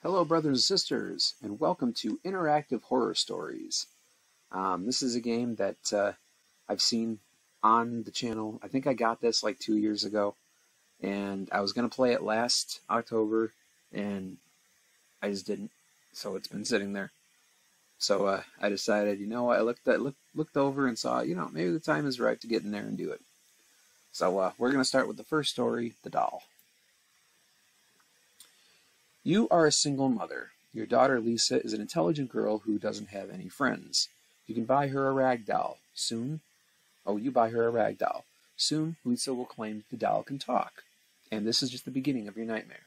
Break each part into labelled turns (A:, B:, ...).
A: Hello, brothers and sisters, and welcome to Interactive Horror Stories. This is a game that I've seen on the channel. I think I got this like 2 years ago, and I was going to play it last October, and I just didn't, so it's been sitting there. So I decided, I looked over and saw, maybe the time is right to get in there and do it. So we're going to start with the first story, The Doll. You are a single mother. Your daughter Lisa is an intelligent girl who doesn't have any friends. You can buy her a rag doll. You buy her a rag doll. Soon, Lisa will claim the doll can talk. And this is just the beginning of your nightmare.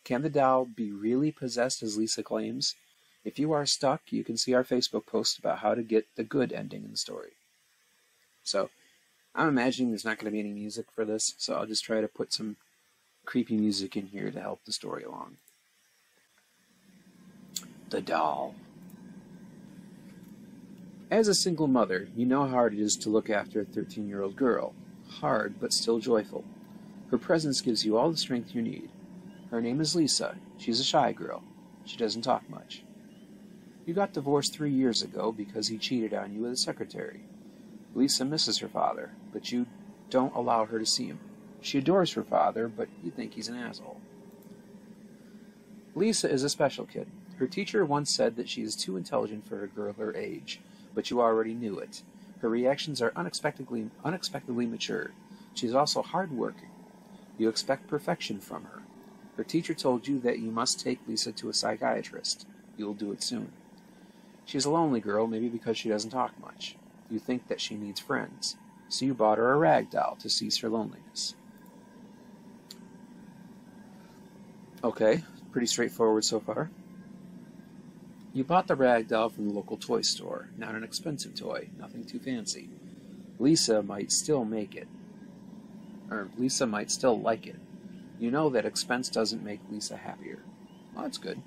A: Can the doll be really possessed as Lisa claims? If you are stuck, you can see our Facebook post about how to get the good ending in the story. So, I'm imagining there's not going to be any music for this, so I'll just try to put some creepy music in here to help the story along. The Doll. As a single mother, you know how hard it is to look after a 13-year-old girl. Hard, but still joyful. Her presence gives you all the strength you need. Her name is Lisa. She's a shy girl. She doesn't talk much. You got divorced 3 years ago because he cheated on you with a secretary. Lisa misses her father, but you don't allow her to see him. She adores her father, but you think he's an asshole. Lisa is a special kid. Her teacher once said that she is too intelligent for a girl her age, but you already knew it. Her reactions are unexpectedly mature. She is also hard-working. You expect perfection from her. Her teacher told you that you must take Lisa to a psychiatrist. You will do it soon. She is a lonely girl, maybe because she doesn't talk much. You think that she needs friends, so you bought her a rag doll to cease her loneliness. Okay, pretty straightforward so far. You bought the rag doll from the local toy store, not an expensive toy, nothing too fancy. Lisa might still like it. You know that expense doesn't make Lisa happier. Well, that's good.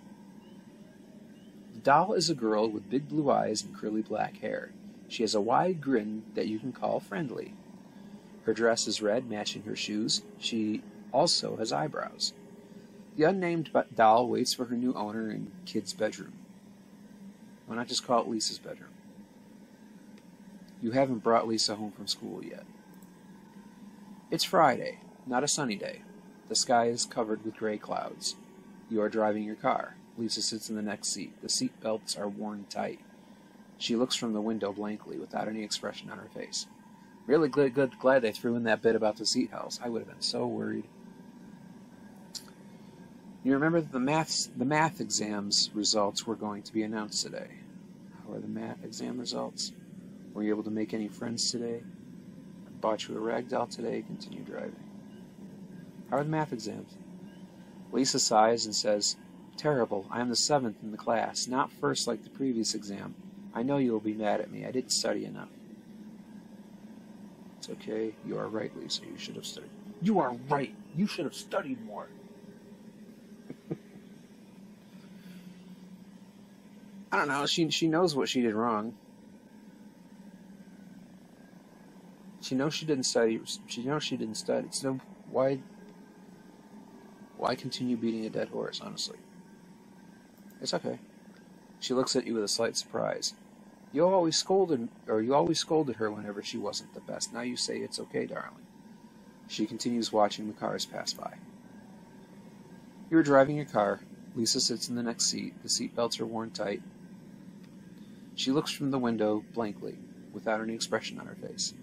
A: The doll is a girl with big blue eyes and curly black hair. She has a wide grin that you can call friendly. Her dress is red, matching her shoes. She also has eyebrows. The unnamed doll waits for her new owner in kid's bedroom. Why not just call it Lisa's bedroom? You haven't brought Lisa home from school yet. It's Friday, not a sunny day. The sky is covered with gray clouds. You are driving your car. Lisa sits in the next seat. The seat belts are worn tight. She looks from the window blankly, without any expression on her face. Really glad they threw in that bit about the seat house. I would have been so worried. You remember that the math exams results were going to be announced today. How are the math exam results? Were you able to make any friends today? I bought you a rag doll today. Continue driving. How are the math exams? Lisa sighs and says, "Terrible. I am the 7th in the class, not first like the previous exam. I know you will be mad at me. I didn't study enough." It's okay. You are right, Lisa. You should have studied. You are right. You should have studied more. I don't know. She knows what she did wrong. She knows she didn't study. She knows she didn't study. So why continue beating a dead horse? Honestly, it's okay. She looks at you with a slight surprise. You always scolded her whenever she wasn't the best. Now you say it's okay, darling. She continues watching the cars pass by. You're driving your car. Lisa sits in the next seat. The seat belts are worn tight. She looks from the window blankly, without any expression on her face.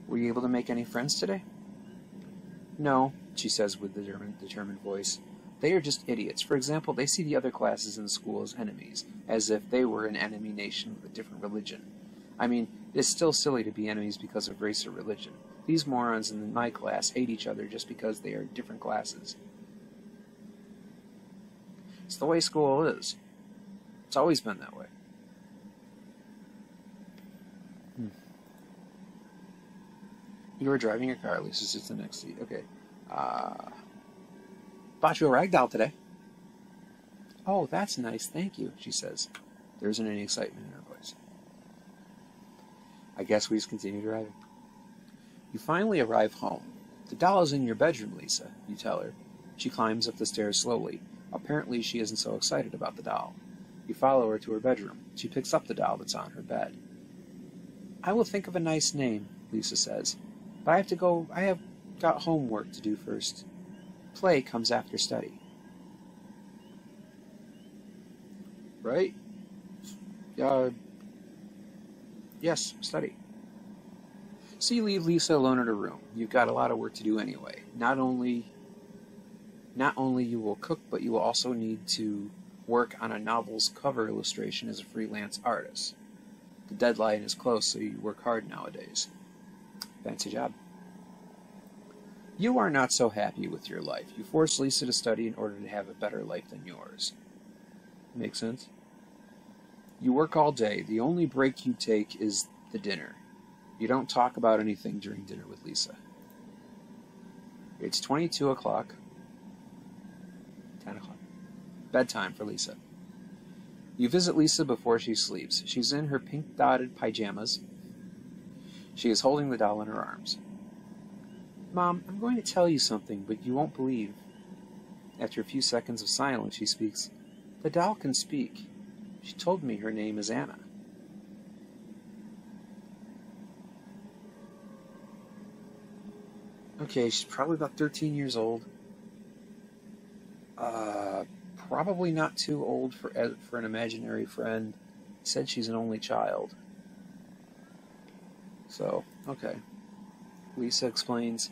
A: Were you able to make any friends today? No, she says with a determined voice. They are just idiots. For example, they see the other classes in the school as enemies, as if they were an enemy nation with a different religion. I mean, it's still silly to be enemies because of race or religion. These morons in my class hate each other just because they are different classes. It's the way school is. It's always been that way. You are driving your car. Lisa sits in the next seat. Okay. Bought you a rag doll today. Oh, that's nice. Thank you, she says. There isn't any excitement in her voice. I guess we just continue driving. You finally arrive home. The doll is in your bedroom, Lisa, you tell her. She climbs up the stairs slowly. Apparently, she isn't so excited about the doll. You follow her to her bedroom. She picks up the doll that's on her bed. I will think of a nice name, Lisa says. But I have to go. I have got homework to do first. Play comes after study. Right? Yes, study. So you leave Lisa alone in her room. You've got a lot of work to do anyway. Not only you will cook, but you will also need to work on a novel's cover illustration as a freelance artist. The deadline is close, so you work hard nowadays. Fancy job. You are not so happy with your life. You force Lisa to study in order to have a better life than yours. Make sense? You work all day. The only break you take is the dinner. You don't talk about anything during dinner with Lisa. It's 22 o'clock. 10 o'clock. Bedtime for Lisa. You visit Lisa before she sleeps. She's in her pink-dotted pajamas. She is holding the doll in her arms. Mom, I'm going to tell you something, but you won't believe. After a few seconds of silence, she speaks. The doll can speak. She told me her name is Anna. Okay, she's probably about 13 years old. Probably not too old for an imaginary friend. Said she's an only child. So, okay. Lisa explains.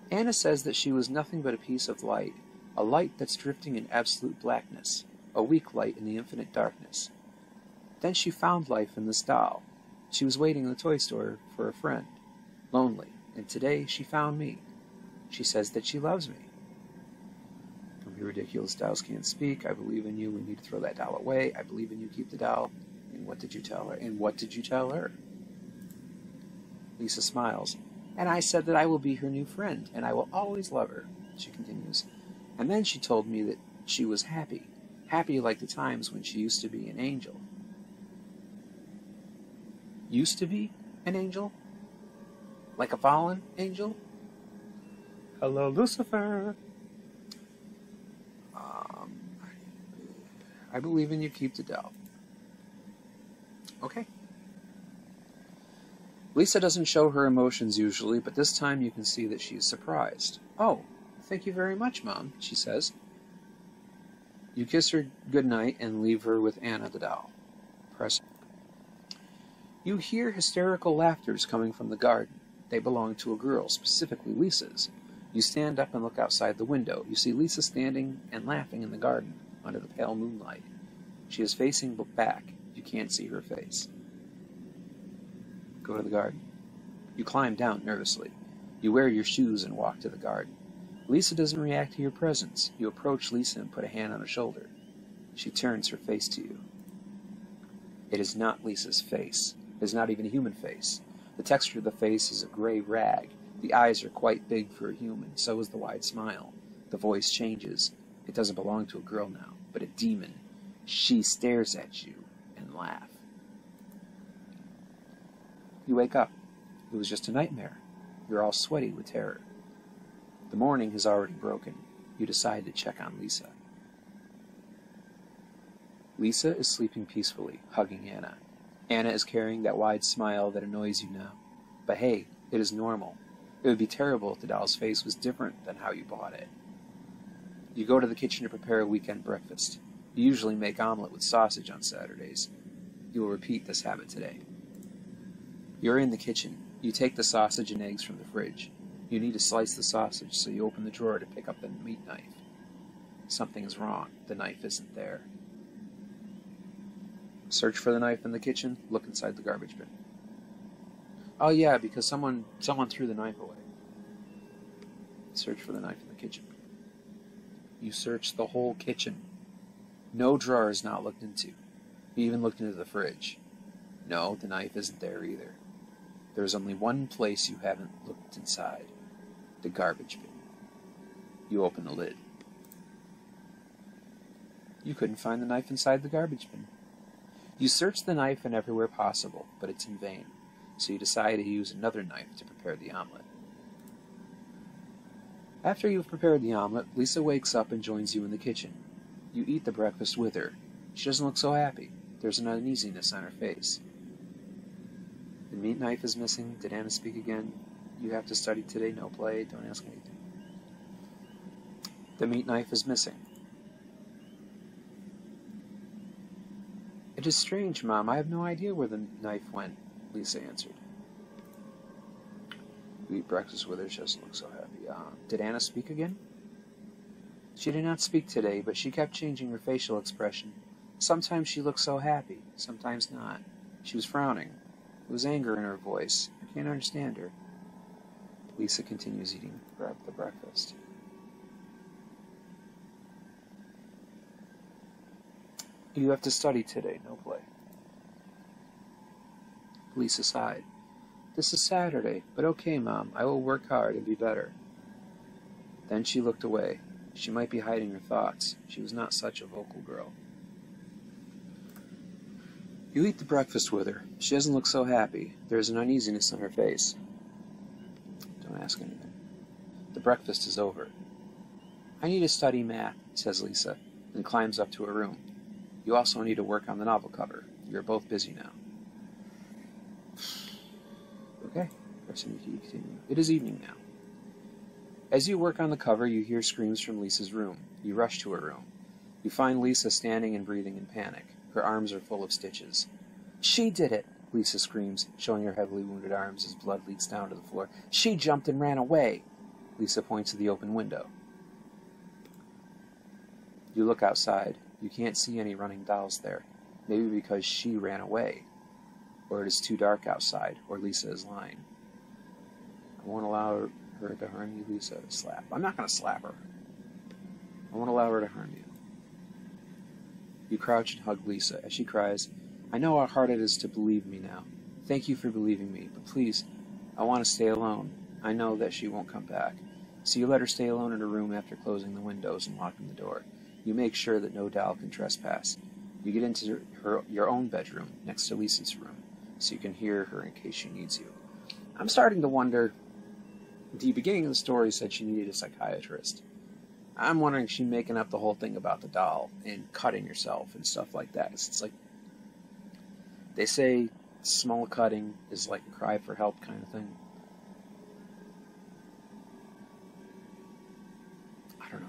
A: Anna says that she was nothing but a piece of light, a light that's drifting in absolute blackness, a weak light in the infinite darkness. Then she found life in this doll. She was waiting in the toy store for a friend, lonely, and today she found me. She says that she loves me. Don't be ridiculous, dolls can't speak. I believe in you. We need to throw that doll away. I believe in you. Keep the doll. And what did you tell her? And what did you tell her? Lisa smiles. And I said that I will be her new friend, and I will always love her, she continues. And then she told me that she was happy. Happy like the times when she used to be an angel. Used to be an angel? Like a fallen angel? Hello, Lucifer. I believe in you. Keep the doll. Okay. Lisa doesn't show her emotions usually, but this time you can see that she is surprised. Oh, thank you very much, Mom, she says. You kiss her goodnight and leave her with Anna the doll. Press. You hear hysterical laughters coming from the garden. They belong to a girl, specifically Lisa's. You stand up and look outside the window. You see Lisa standing and laughing in the garden under the pale moonlight. She is facing back. You can't see her face. Go to the garden. You climb down nervously. You wear your shoes and walk to the garden. Lisa doesn't react to your presence. You approach Lisa and put a hand on her shoulder. She turns her face to you. It is not Lisa's face. It is not even a human face. The texture of the face is a gray rag. The eyes are quite big for a human. So is the wide smile. The voice changes. It doesn't belong to a girl now, but a demon. She stares at you and laughs. You wake up. It was just a nightmare. You're all sweaty with terror. The morning has already broken. You decide to check on Lisa. Lisa is sleeping peacefully, hugging Anna. Anna is carrying that wide smile that annoys you now. But hey, it is normal. It would be terrible if the doll's face was different than how you bought it. You go to the kitchen to prepare a weekend breakfast. You usually make omelet with sausage on Saturdays. You will repeat this habit today. You're in the kitchen. You take the sausage and eggs from the fridge. You need to slice the sausage, so you open the drawer to pick up the meat knife. Something is wrong. The knife isn't there. Search for the knife in the kitchen. Look inside the garbage bin. Oh yeah, because someone threw the knife away. Search for the knife in the kitchen. You search the whole kitchen. No drawer is not looked into. You even looked into the fridge. No, the knife isn't there either. There is only one place you haven't looked inside. The garbage bin. You open the lid. You couldn't find the knife inside the garbage bin. You search the knife and everywhere possible, but it's in vain. So you decide to use another knife to prepare the omelet. After you've prepared the omelet, Lisa wakes up and joins you in the kitchen. You eat the breakfast with her. She doesn't look so happy. There's an uneasiness on her face. The meat knife is missing. Did Anna speak again? You have to study today. No play. Don't ask anything. The meat knife is missing. It is strange, Mom. I have no idea where the knife went, Lisa answered. You eat breakfast with her. She doesn't look so happy. Did Anna speak again? She did not speak today, but she kept changing her facial expression. Sometimes she looked so happy, sometimes not. She was frowning. There was anger in her voice. I can't understand her. Lisa continues eating the breakfast. You have to study today, no play. Lisa sighed. This is Saturday, but okay, Mom. I will work hard and be better. Then she looked away. She might be hiding her thoughts. She was not such a vocal girl. You eat the breakfast with her. She doesn't look so happy. There is an uneasiness on her face. Don't ask anything. The breakfast is over. I need to study math, says Lisa, and climbs up to her room. You also need to work on the novel cover. You're both busy now. Okay, continue. It is evening now. As you work on the cover, you hear screams from Lisa's room. You rush to her room. You find Lisa standing and breathing in panic. Her arms are full of stitches. She did it, Lisa screams, showing her heavily wounded arms as blood leaks down to the floor. She jumped and ran away. Lisa points to the open window. You look outside. You can't see any running dolls there. Maybe because she ran away. Or it is too dark outside, or Lisa is lying. I won't allow her to harm you, Lisa. Slap. I'm not going to slap her. I won't allow her to harm you. You crouch and hug Lisa as she cries, I know how hard it is to believe me now. Thank you for believing me, but please, I want to stay alone. I know that she won't come back. So you let her stay alone in her room after closing the windows and locking the door. You make sure that no doll can trespass. You get into your own bedroom next to Lisa's room, so you can hear her in case she needs you. I'm starting to wonder, the beginning of the story said she needed a psychiatrist. I'm wondering if she's making up the whole thing about the doll and cutting herself and stuff like that. It's like, they say small cutting is like a cry for help kind of thing. I don't know.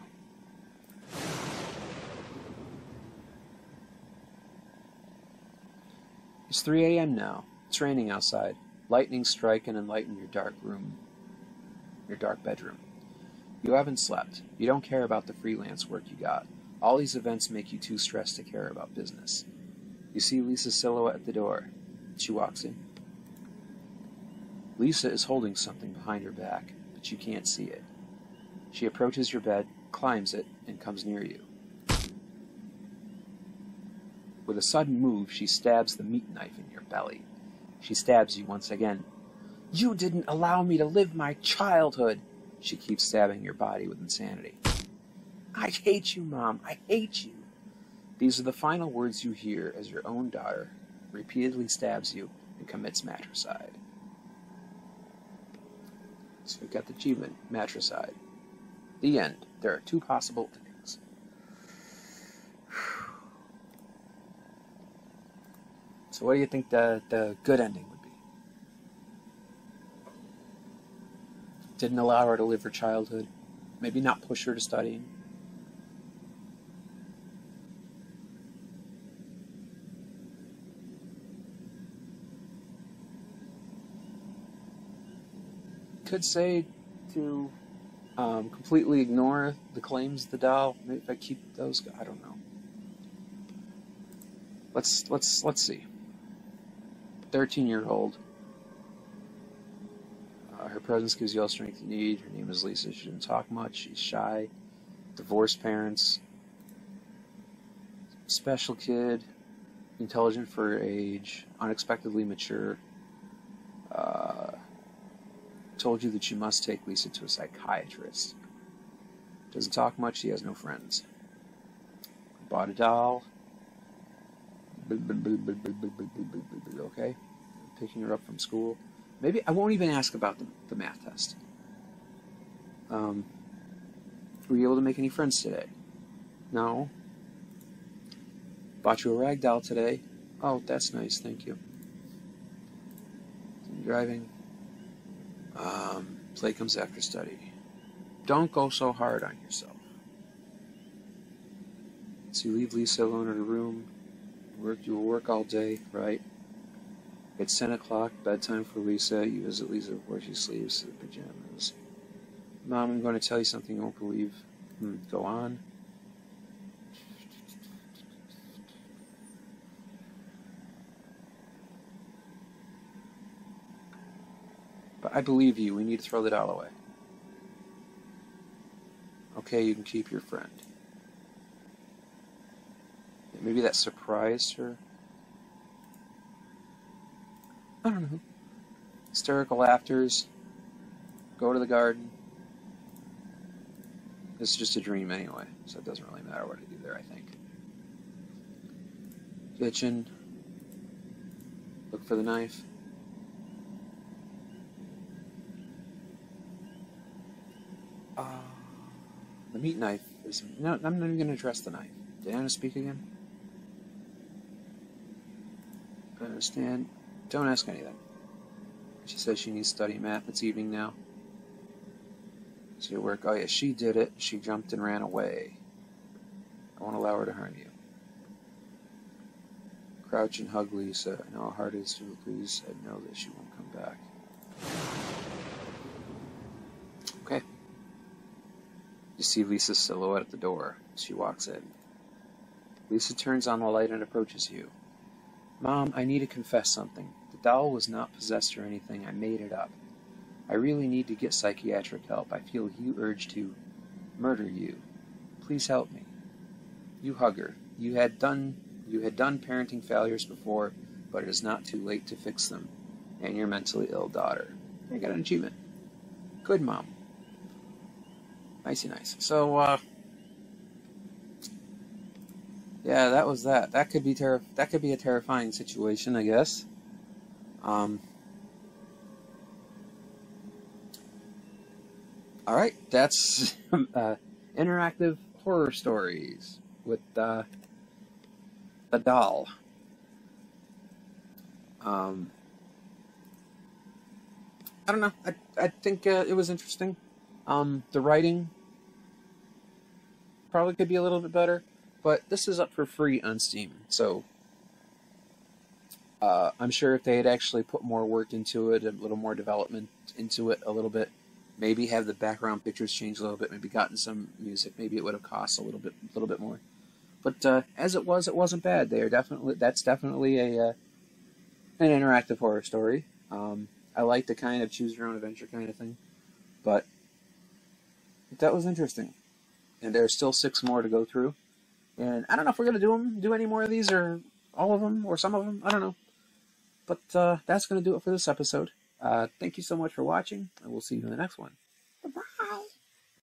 A: It's 3 a.m. now. It's raining outside. Lightning strike and enlighten your dark room, your dark bedroom. You haven't slept. You don't care about the freelance work you got. All these events make you too stressed to care about business. You see Lisa's silhouette at the door. She walks in. Lisa is holding something behind her back, but you can't see it. She approaches your bed, climbs it, and comes near you. With a sudden move, she stabs the meat knife in your belly. She stabs you once again. You didn't allow me to live my childhood. She keeps stabbing your body with insanity. I hate you, Mom. I hate you. These are the final words you hear as your own daughter repeatedly stabs you and commits matricide. So you've got the achievement, matricide. The end. There are two possible endings. So what do you think the good ending would be? Didn't allow her to live her childhood. Maybe not push her to studying. Could say to completely ignore the claims of the doll. Maybe if I keep those, I don't know. Let's see. 13-year-old. Her presence gives you all strength you need. Her name is Lisa. She didn't talk much. She's shy. Divorced parents. Special kid. Intelligent for her age. Unexpectedly mature. Told you that you must take Lisa to a psychiatrist. Doesn't talk much. She has no friends. Bought a doll. Okay. Picking her up from school. Maybe I won't even ask about the math test. Were you able to make any friends today? No. Bought you a rag doll today. Oh, that's nice, thank you. Driving. Play comes after study. Don't go so hard on yourself. So you leave Lisa alone in her room. You will work all day, right? It's 10 o'clock, bedtime for Lisa. You visit Lisa before she sleeps in pajamas. Mom, I'm going to tell you something you won't believe. Go on. But I believe you. We need to throw the doll away. Okay, you can keep your friend. Maybe that surprised her. I don't know. Hysterical laughters. Go to the garden. This is just a dream anyway, so it doesn't really matter what I do there, I think. Kitchen. Look for the knife. The meat knife is... No, I'm not even going to address the knife. Did Anna speak again? I understand. Don't ask anything. She says she needs to study math. It's evening now. So your work. Oh yeah, she did it. She jumped and ran away. I won't allow her to harm you. Crouch and hug Lisa. I know how hard it is to please. I know that she won't come back. Okay. You see Lisa's silhouette at the door. She walks in. Lisa turns on the light and approaches you. Mom, I need to confess something. The doll was not possessed or anything. I made it up. I really need to get psychiatric help. I feel you urge to murder you. Please help me. You hug her. You had done parenting failures before, but it is not too late to fix them. And your mentally ill daughter. I got an achievement. Good, Mom. Nicey nice. So, yeah, that was that. That could be a terrifying situation, I guess. All right, that's interactive horror stories with a doll. I don't know. I think it was interesting. The writing probably could be a little bit better, but this is up for free on Steam, so I'm sure if they had actually put more work into it, a little more development into it a little bit, maybe have the background pictures changed a little bit, maybe gotten some music, maybe it would have cost a little bit more. But as it wasn't bad. That's definitely an interactive horror story. I like the kind of choose your own adventure kind of thing, but that was interesting. And there's still 6 more to go through. And I don't know if we're going to do any more of these, or all of them, or some of them. I don't know. But that's going to do it for this episode. Thank you so much for watching, and we'll see you in the next one.